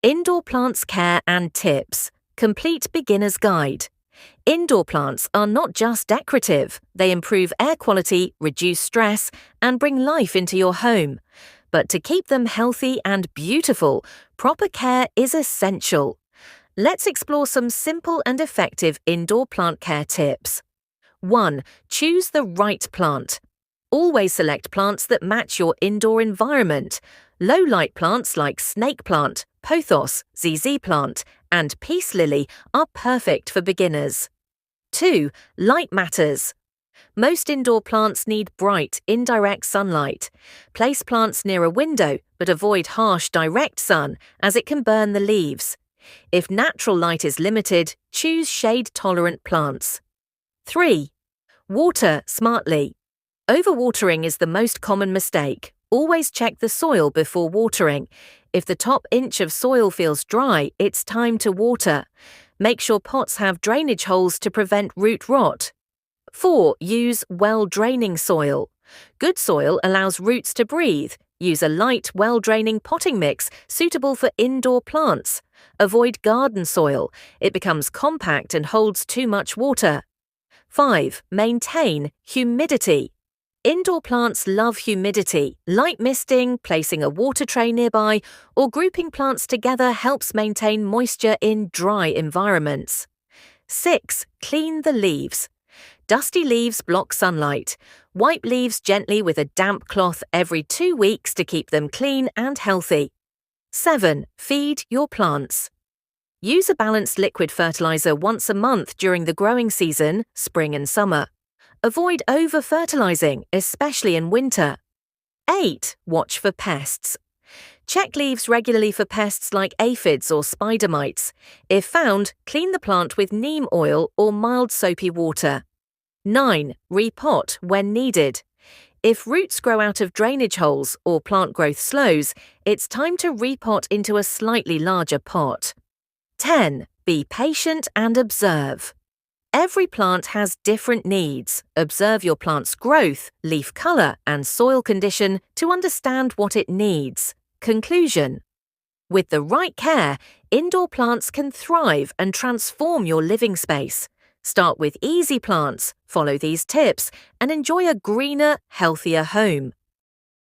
Indoor plants care and tips. Complete beginner's guide. Indoor plants are not just decorative, they improve air quality, reduce stress, and bring life into your home. But to keep them healthy and beautiful, proper care is essential. Let's explore some simple and effective indoor plant care tips. 1. Choose the right plant. Always select plants that match your indoor environment. Low-light plants like snake plant, pothos, ZZ plant, and peace lily are perfect for beginners. 2. Light matters. Most indoor plants need bright, indirect sunlight. Place plants near a window, but avoid harsh, direct sun, as it can burn the leaves. If natural light is limited, choose shade-tolerant plants. 3. Water smartly. Overwatering is the most common mistake. Always check the soil before watering. If the top inch of soil feels dry, it's time to water. Make sure pots have drainage holes to prevent root rot. 4. Use well-draining soil. Good soil allows roots to breathe. Use a light, well-draining potting mix suitable for indoor plants. Avoid garden soil. It becomes compact and holds too much water. 5. Maintain humidity. Indoor plants love humidity. Light misting, placing a water tray nearby, or grouping plants together helps maintain moisture in dry environments. 6. Clean the leaves. Dusty leaves block sunlight. Wipe leaves gently with a damp cloth every 2 weeks to keep them clean and healthy. 7. Feed your plants. Use a balanced liquid fertilizer once a month during the growing season, spring and summer. Avoid over-fertilizing, especially in winter. 8. Watch for pests. Check leaves regularly for pests like aphids or spider mites. If found, clean the plant with neem oil or mild soapy water. 9. Repot when needed. If roots grow out of drainage holes or plant growth slows, it's time to repot into a slightly larger pot. 10. Be patient and observe. Every plant has different needs. Observe your plant's growth, leaf color, and soil condition to understand what it needs. Conclusion. With the right care, indoor plants can thrive and transform your living space. Start with easy plants, follow these tips, and enjoy a greener, healthier home.